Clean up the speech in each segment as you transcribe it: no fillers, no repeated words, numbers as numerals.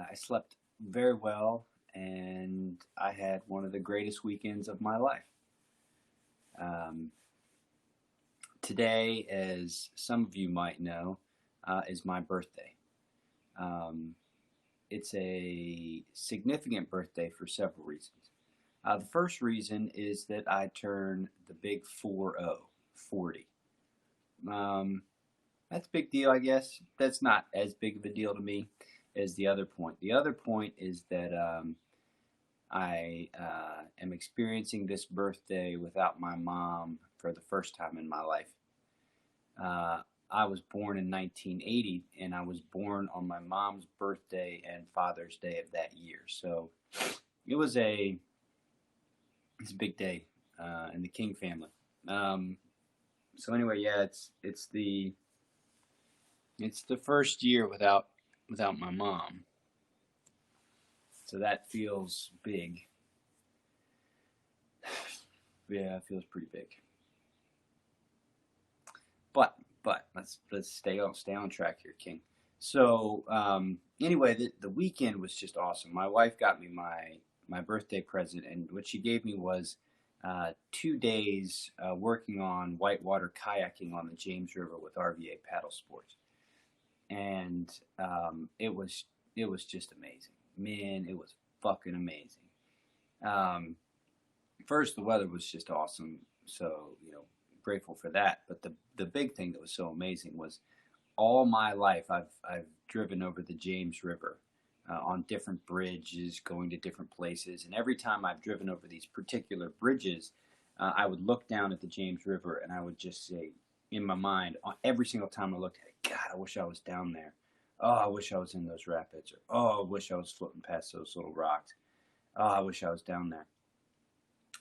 I slept very well, and I had one of the greatest weekends of my life. Um, Today, as some of you might know, is my birthday. Um, it's a significant birthday for several reasons. The first reason is that I turn the big 40, 40. Um, that's a big deal, I guess. That's not as big of a deal to me as the other point. The other point is that I am experiencing this birthday without my mom for the first time in my life. Uh, I was born in 1980, and I was born on my mom's birthday and Father's Day of that year. So it was it's a big day in the King family. Um, so anyway, yeah, it's the first year without my mom. So that feels big. Yeah, it feels pretty big. But let's stay on track here, King. So anyway, the weekend was just awesome. My wife got me my birthday present, and what she gave me was 2 days working on whitewater kayaking on the James River with RVA Paddle Sports, and it was just amazing. Man, it was fucking amazing. Um, First, the weather was just awesome, so grateful for that. But the big thing that was so amazing was all my life I've driven over the James River on different bridges, going to different places, and every time I've driven over these particular bridges, I would look down at the James River and I would just say in my mind, every single time I looked at it, God, I wish I was down there. Oh, I wish I was in those rapids. Or, oh, I wish I was floating past those little rocks. Oh, I wish I was down there.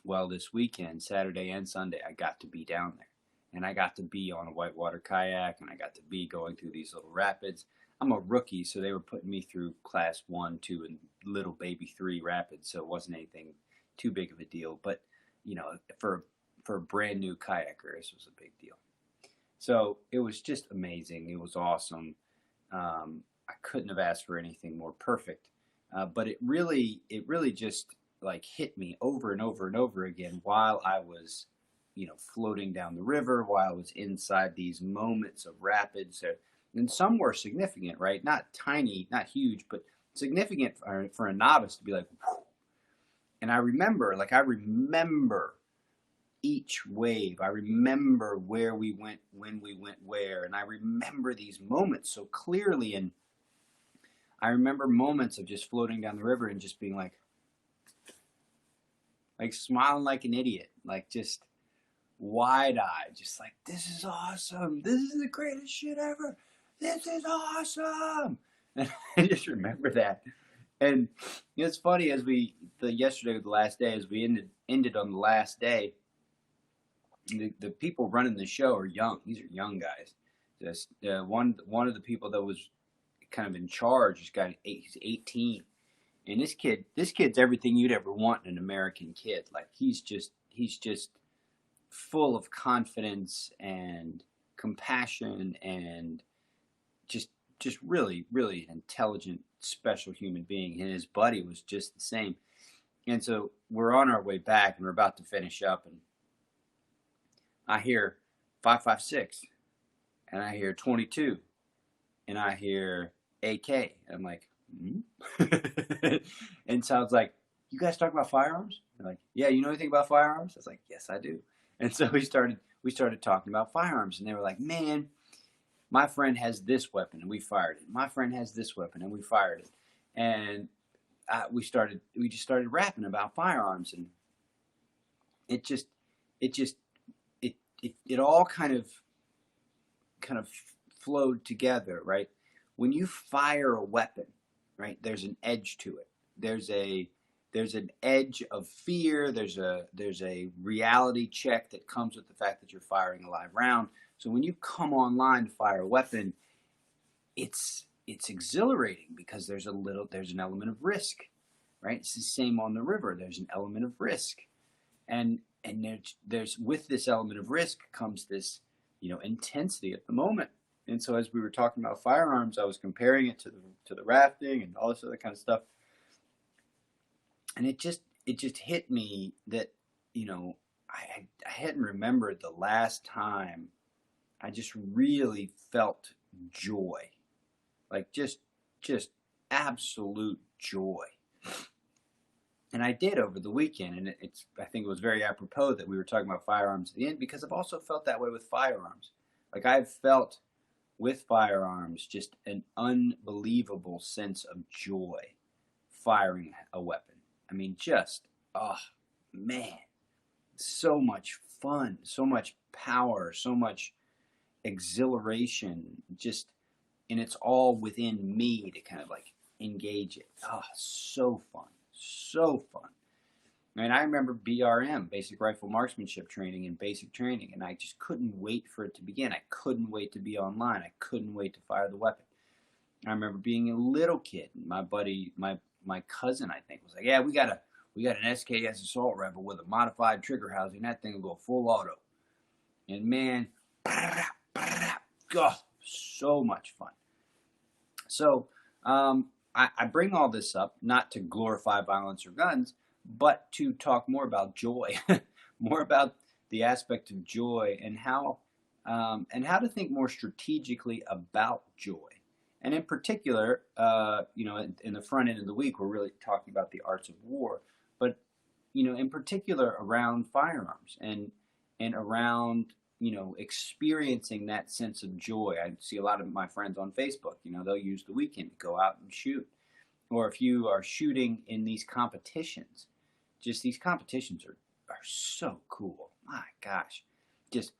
Well, this weekend, Saturday and Sunday, I got to be down there. And I got to be on a whitewater kayak, and I got to be going through these little rapids. I'm a rookie, so they were putting me through class 1, 2, and little baby 3 rapids, so it wasn't anything too big of a deal. But, for a brand new kayaker, this was a big deal. So it was just amazing. It was awesome. I couldn't have asked for anything more perfect. But it really just like hit me over and over and over again while I was, floating down the river, while I was inside these moments of rapids. And some were significant, right? Not tiny, not huge, but significant for a novice to be like, whew. And I remember each wave. I remember where we went, when we went where, and I remember these moments so clearly. And I remember moments of just floating down the river and just being like smiling like an idiot, like just wide-eyed, just like, this is awesome. This is the greatest shit ever. This is awesome. And I just remember that. And it's funny, as yesterday, the last day, as we ended on the last day, the people running the show are young. These are young guys. Just one of the people that was kind of in charge, he's 18. And this kid's everything you'd ever want in an American kid. Like he's just full of confidence and compassion and just really, really an intelligent, special human being. And his buddy was just the same. And so we're on our way back and we're about to finish up, and I hear 556 and I hear 22 and I hear AK. And I'm like, and so I was like, you guys talk about firearms? They're like, yeah, you know anything about firearms? I was like, yes, I do. And so we started talking about firearms, and they were like, man, my friend has this weapon and we fired it. My friend has this weapon and we fired it. And we just started rapping about firearms, and it just it just it all kind of flowed together, right? When you fire a weapon, right, there's an edge to it. There's an edge of fear. There's a reality check that comes with the fact that you're firing a live round. So when you come online to fire a weapon, it's exhilarating because there's an element of risk, right? It's the same on the river. There's an element of risk, and there's with this element of risk comes this intensity at the moment. And so as we were talking about firearms, I was comparing it to the rafting and all this other kind of stuff. And it just hit me that, I hadn't remembered the last time I just really felt joy, like just absolute joy. And I did over the weekend, and I think it was very apropos that we were talking about firearms at the end, because I've also felt that way with firearms. Like, I've felt with firearms just an unbelievable sense of joy firing a weapon. I mean, oh man, so much fun, so much power, so much exhilaration, and it's all within me to kind of like engage it. Oh, so fun. So fun. And I remember BRM, basic rifle marksmanship training, and basic training, and I just couldn't wait for it to begin. I couldn't wait to be online. I couldn't wait to fire the weapon. I remember being a little kid, and my buddy, my cousin, I think, was like, "Yeah, we got an SKS assault rifle with a modified trigger housing. That thing will go full auto." And man, oh, so much fun. So I bring all this up not to glorify violence or guns, but to talk more about joy, more about the aspect of joy, and how to think more strategically about joy. And in particular, in the front end of the week, we're really talking about the arts of war, but in particular around firearms and around experiencing that sense of joy. I see a lot of my friends on Facebook, they'll use the weekend to go out and shoot. Or if you are shooting in these competitions, these competitions are so cool. My gosh. Just,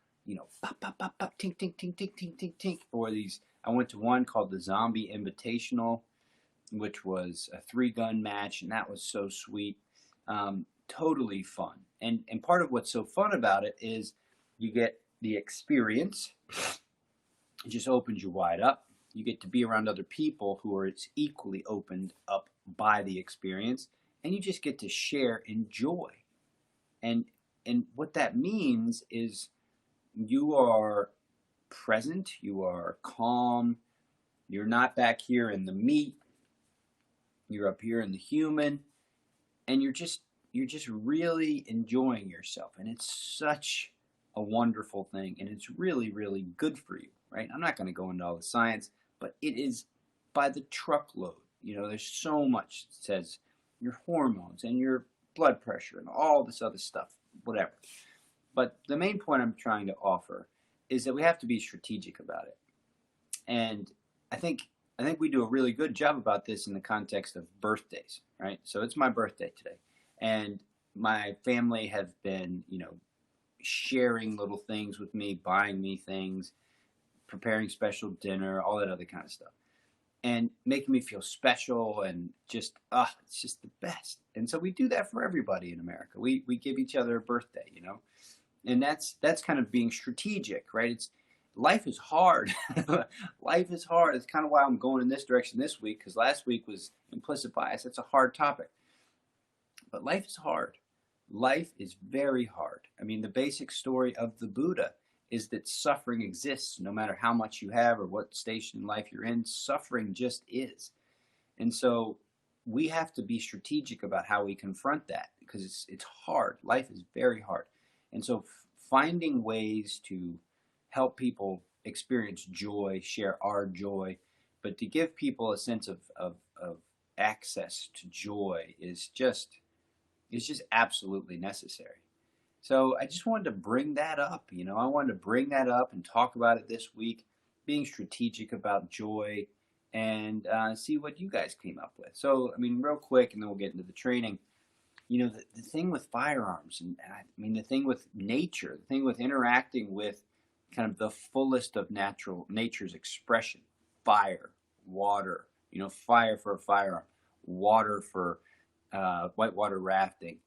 pop, pop, pop, pop, tink, tink, tink, tink, tink, tink, tink. Or I went to one called the Zombie Invitational, which was a 3-gun match, and that was so sweet. Totally fun. And part of what's so fun about it is you get the experience. It just opens you wide up. You get to be around other people who are equally opened up by the experience, and you just get to share in joy. And what that means is you are present, you are calm, you're not back here in the meat, you're up here in the human, and you're just really enjoying yourself. And it's such a wonderful thing, and it's really, really good for you, right? I'm not going to go into all the science, but it is by the truckload. There's so much that says your hormones and your blood pressure and all this other stuff, whatever. But the main point I'm trying to offer is that we have to be strategic about it. And I think we do a really good job about this in the context of birthdays, right? So it's my birthday today, and my family have been, sharing little things with me, buying me things, preparing special dinner, all that other kind of stuff, and making me feel special, and it's just the best. And so we do that for everybody in America. We give each other a birthday, and that's kind of being strategic, right? Life is hard. Life is hard. It's kind of why I'm going in this direction this week, because last week was implicit bias. It's a hard topic, but life is hard. Life is very hard. I mean, the basic story of the Buddha is that suffering exists no matter how much you have or what station in life you're in. Suffering just is. And so we have to be strategic about how we confront that, because it's hard. Life is very hard. And so finding ways to help people experience joy, share our joy, but to give people a sense of access to joy is just absolutely necessary. So I just wanted to bring that up. I wanted to bring that up and talk about it this week, being strategic about joy, and see what you guys came up with. So, real quick, and then we'll get into the training. The thing with firearms, and the thing with nature, the thing with interacting with kind of the fullest of nature's expression, fire, water, fire for a firearm, water for whitewater rafting,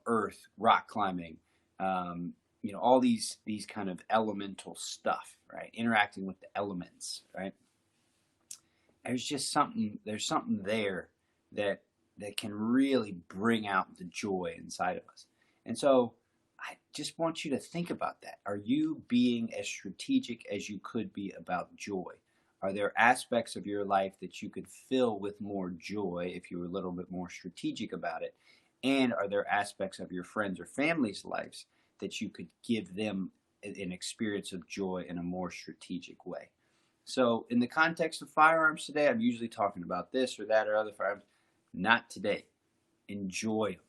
earth, rock climbing, all these kind of elemental stuff, right? Interacting with the elements, right? There's something there that can really bring out the joy inside of us. And so I just want you to think about that. Are you being as strategic as you could be about joy? Are there aspects of your life that you could fill with more joy if you were a little bit more strategic about it? And are there aspects of your friends or family's lives that you could give them an experience of joy in a more strategic way? So, in the context of firearms today, I'm usually talking about this or that or other firearms. Not today. Enjoy them.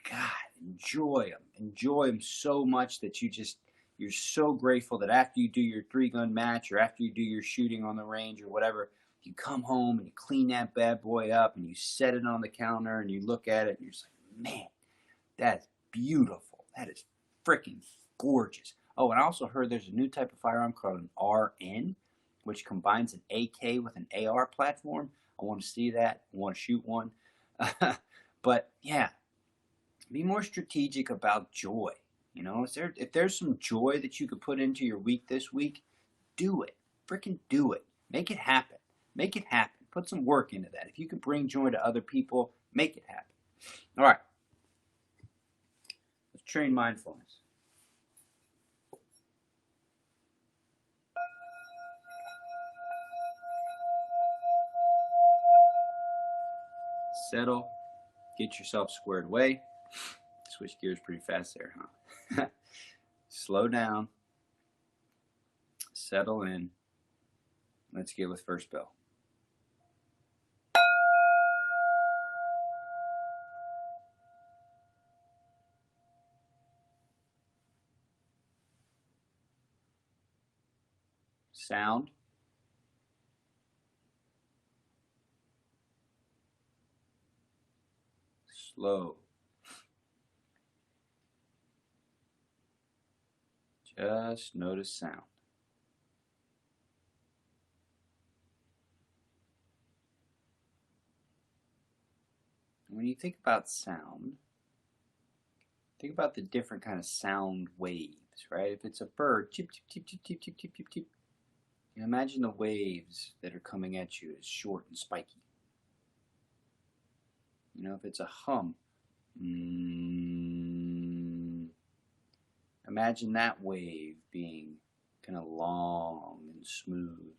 God, enjoy them. Enjoy them so much that you're so grateful that after you do your 3-gun match or after you do your shooting on the range or whatever, you come home and you clean that bad boy up and you set it on the counter and you look at it and you're just like, man, that's beautiful. That is freaking gorgeous. Oh, and I also heard there's a new type of firearm called an RN, which combines an AK with an AR platform. I want to see that. I want to shoot one. But yeah, be more strategic about joy. You know, if there's some joy that you could put into your week this week, do it. Freaking do it. Make it happen. Make it happen. Put some work into that. If you could bring joy to other people, make it happen. All right. Let's train mindfulness. Settle. Get yourself squared away. Switch gears pretty fast there, huh? Slow down. Settle in. Let's get with first bell. Sound. Slow. Just notice sound. When you think about sound, think about the different kind of sound waves, right? If it's a bird, chip, chip, chip, chip, chip, chip, chip, chip, chip. You imagine the waves that are coming at you as short and spiky. You know, if it's a hum, imagine that wave being kind of long and smooth.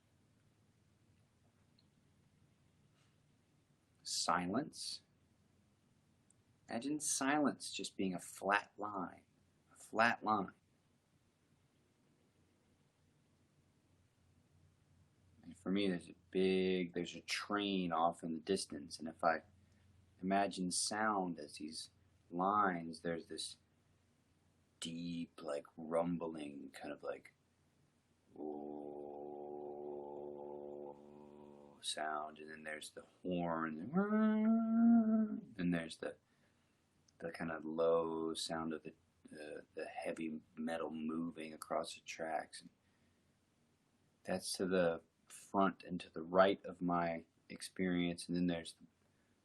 Silence. Imagine silence just being a flat line. A flat line. And for me, there's a train off in the distance, and if I imagine sound as these lines, there's this deep, like rumbling, kind of like sound, and then there's the horn, and there's the kind of low sound of the heavy metal moving across the tracks. That's to the front and to the right of my experience, and then there's the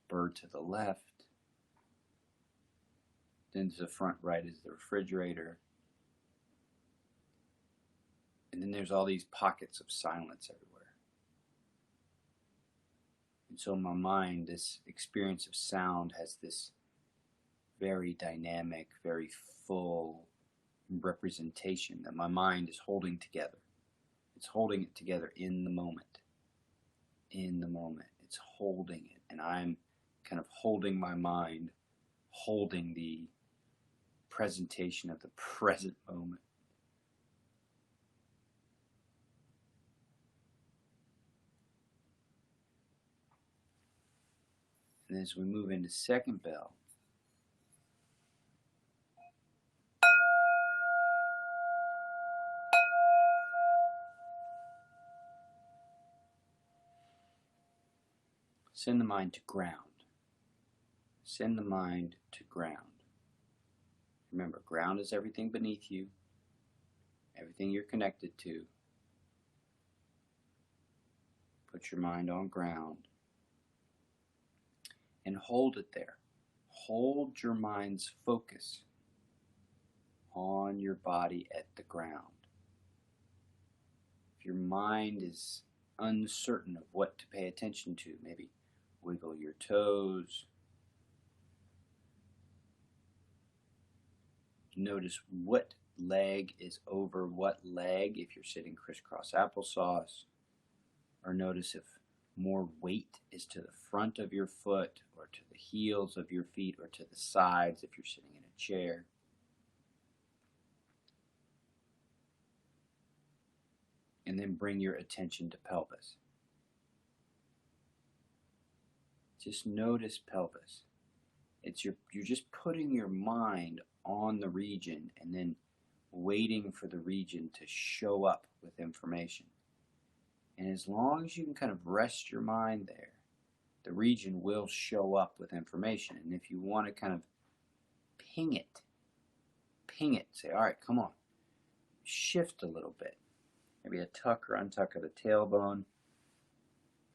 bird to the left. Then to the front right is the refrigerator. And then there's all these pockets of silence everywhere. And so in my mind, this experience of sound has this very dynamic, very full representation that my mind is holding together. It's holding it together in the moment. In the moment. It's holding it. And I'm kind of holding my mind, holding the presentation of the present moment. And as we move into second bell, send the mind to ground. Send the mind to ground. Remember, ground is everything beneath you, everything you're connected to. Put your mind on ground and hold it there. Hold your mind's focus on your body at the ground. If your mind is uncertain of what to pay attention to, maybe wiggle your toes. Notice what leg is over what leg if you're sitting crisscross applesauce. or notice if more weight is to the front of your foot or to the heels of your feet or to the sides if you're sitting in a chair. And then bring your attention to pelvis. Just notice pelvis. You're just putting your mind on the region and then waiting for the region to show up with information. And as long as you can kind of rest your mind there, the region will show up with information. And if you want to kind of ping it, say, all right, come on, shift a little bit. Maybe a tuck or untuck of the tailbone,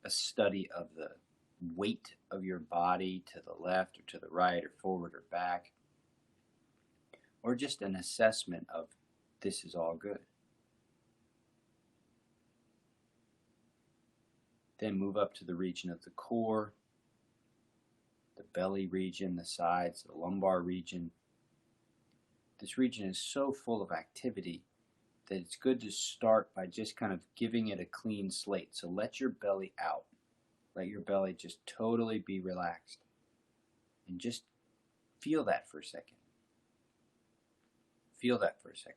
a study of the weight of your body to the left or to the right or forward or back, or just an assessment of this is all good. Then move up to the region of the core, the belly region, the sides, the lumbar region. This region is so full of activity that it's good to start by just kind of giving it a clean slate. So let your belly out. Let your belly just totally be relaxed. And just feel that for a second. Feel that for a second.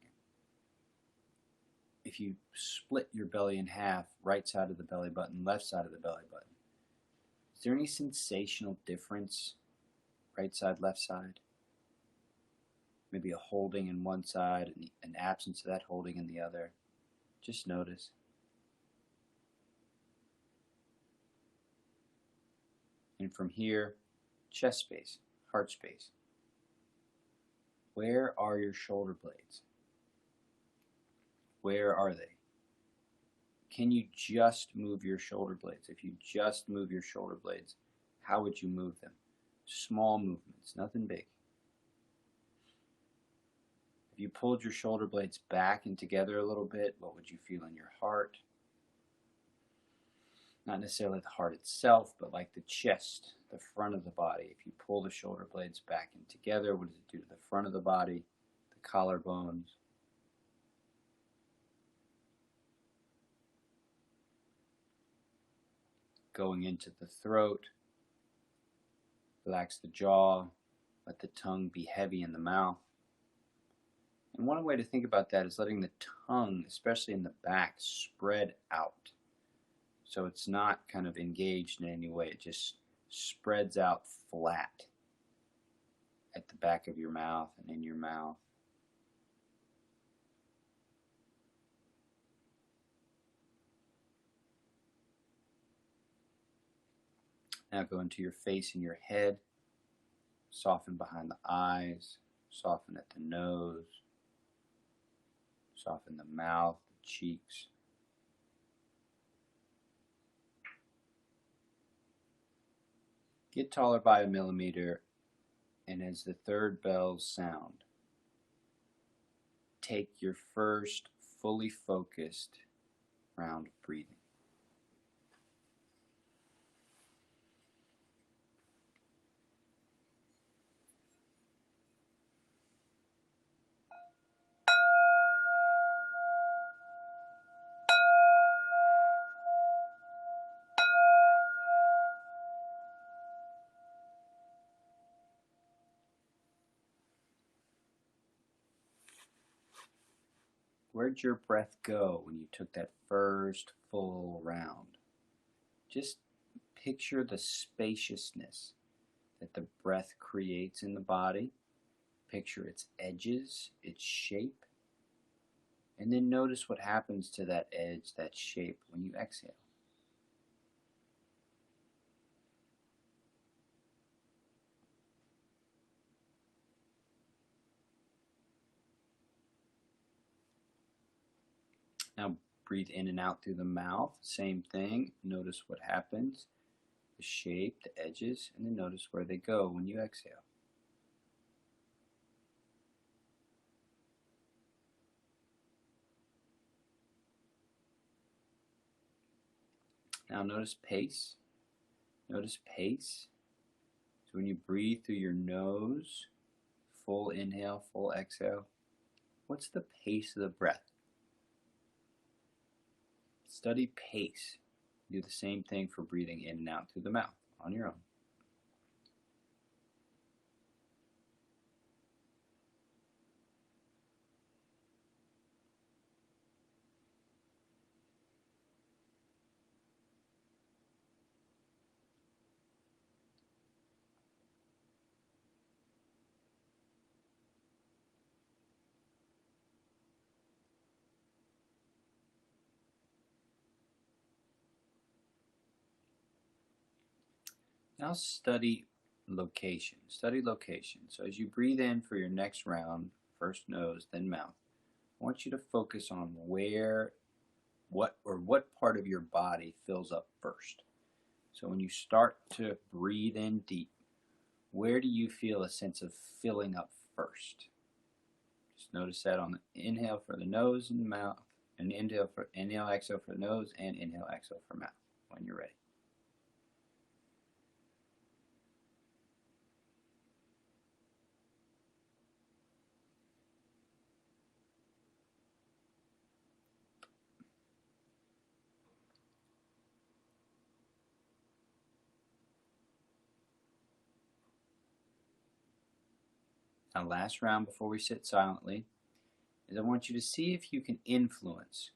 If you split your belly in half, right side of the belly button, left side of the belly button, is there any sensational difference, right side, left side? Maybe a holding in one side and an absence of that holding in the other. Just notice. And from here, chest space, heart space. Where are your shoulder blades? Where are they? Can you just move your shoulder blades? If you just move your shoulder blades, how would you move them? Small movements, nothing big. If you pulled your shoulder blades back and together a little bit, what would you feel in your heart? Not necessarily the heart itself, but like the chest, the front of the body. If you pull the shoulder blades back and together, what does it do to the front of the body, the collarbones? Going into the throat, relax the jaw, let the tongue be heavy in the mouth. And one way to think about that is letting the tongue, especially in the back, spread out. So it's not kind of engaged in any way. It just spreads out flat at the back of your mouth and in your mouth. Now go into your face and your head. Soften behind the eyes. Soften at the nose. Soften the mouth, the cheeks. Get taller by a millimeter, and as the third bells sound, take your first fully focused round of breathing. Where'd your breath go when you took that first full round? Just picture the spaciousness that the breath creates in the body. Picture its edges, its shape, and then notice what happens to that edge, that shape, when you exhale. Now breathe in and out through the mouth, same thing. Notice what happens, the shape, the edges, and then notice where they go when you exhale. Now notice pace. Notice pace. So when you breathe through your nose, full inhale, full exhale, what's the pace of the breath? Study pace. Do the same thing for breathing in and out through the mouth on your own. Now study location. Study location. So as you breathe in for your next round, first nose, then mouth, I want you to focus on what part of your body fills up first. So when you start to breathe in deep, where do you feel a sense of filling up first? Just notice that on the inhale for the nose and the mouth, and inhale, exhale for the nose, and inhale, exhale for mouth when you're ready. Now, last round before we sit silently is I want you to see if you can influence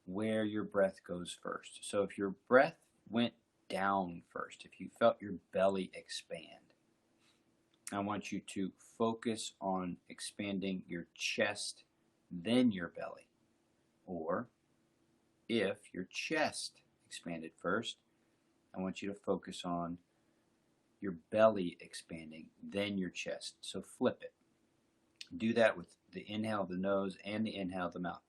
where your breath goes first. So if your breath went down first, if you felt your belly expand, I want you to focus on expanding your chest, then your belly. Or if your chest expanded first, I want you to focus on your belly expanding, then your chest. So flip it. Do that with the inhale of the nose and the inhale of the mouth.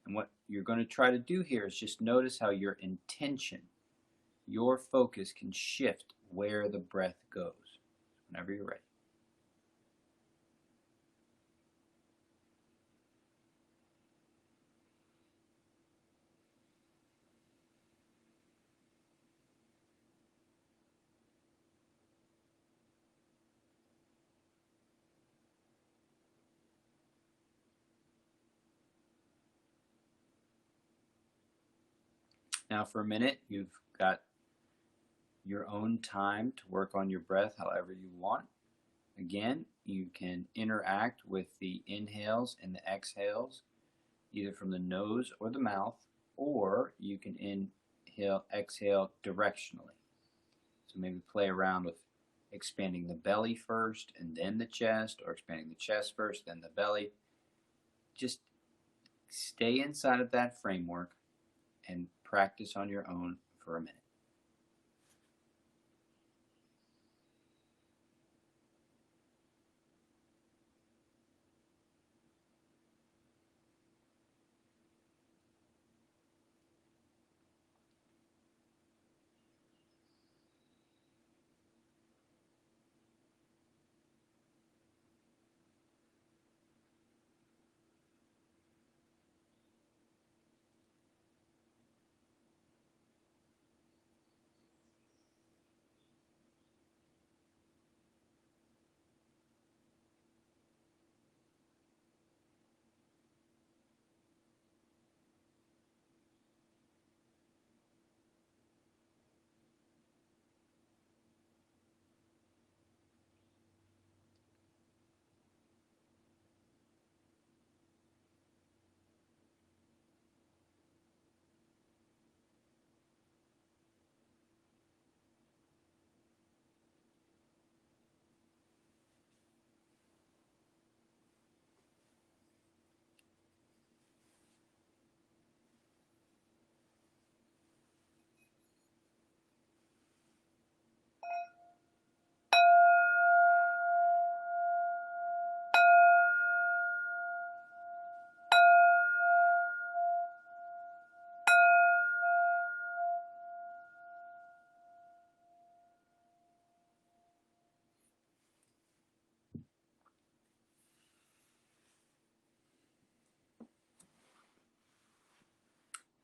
And what you're going to try to do here is just notice how your intention, your focus can shift where the breath goes whenever you're ready. Now for a minute, you've got your own time to work on your breath however you want. Again, you can interact with the inhales and the exhales, either from the nose or the mouth, or you can inhale, exhale directionally. So maybe play around with expanding the belly first and then the chest, or expanding the chest first, then the belly. Just stay inside of that framework and practice on your own for a minute.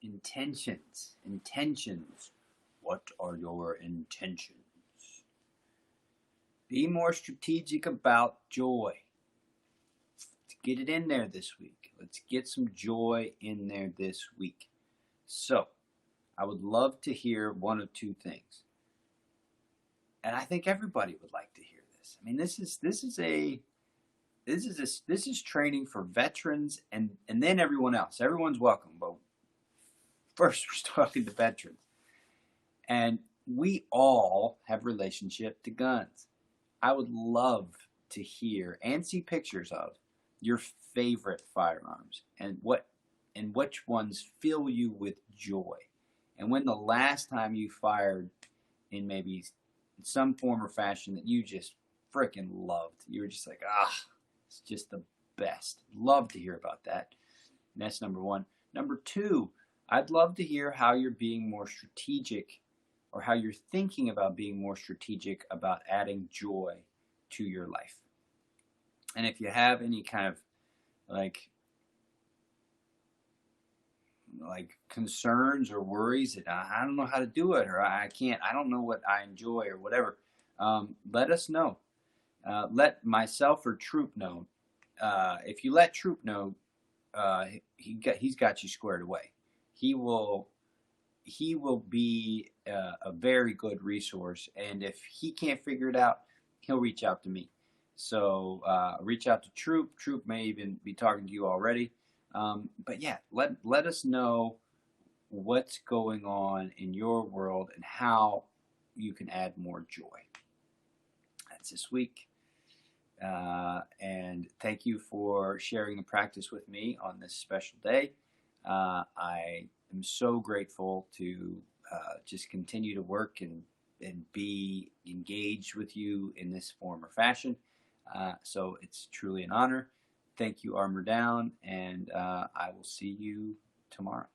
Intentions. Intentions. What are your intentions? Be more strategic about joy. Let's get it in there this week. Let's get some joy in there this week. So, I would love to hear one of two things. And I think everybody would like to hear this. I mean, this is training for veterans and then everyone else. Everyone's welcome, but first we're talking to veterans. And we all have relationship to guns. I would love to hear and see pictures of your favorite firearms and which ones fill you with joy. And when the last time you fired in maybe some form or fashion that you just freaking loved. You were just like, it's just the best. Love to hear about that. And that's number one. Number two, I'd love to hear how you're being more strategic or how you're thinking about being more strategic about adding joy to your life. And if you have any kind of like concerns or worries that I don't know how to do it, or I don't know what I enjoy or whatever, let us know. Let myself or Troop know. If you let Troop know, he's got you squared away. He will be a very good resource, and if he can't figure it out, he'll reach out to me. So reach out to Troop. Troop may even be talking to you already. But yeah, let us know what's going on in your world and how you can add more joy. That's this week. And thank you for sharing the practice with me on this special day. I am so grateful to just continue to work and be engaged with you in this form or fashion. So it's truly an honor. Thank you, Armor Down, and I will see you tomorrow.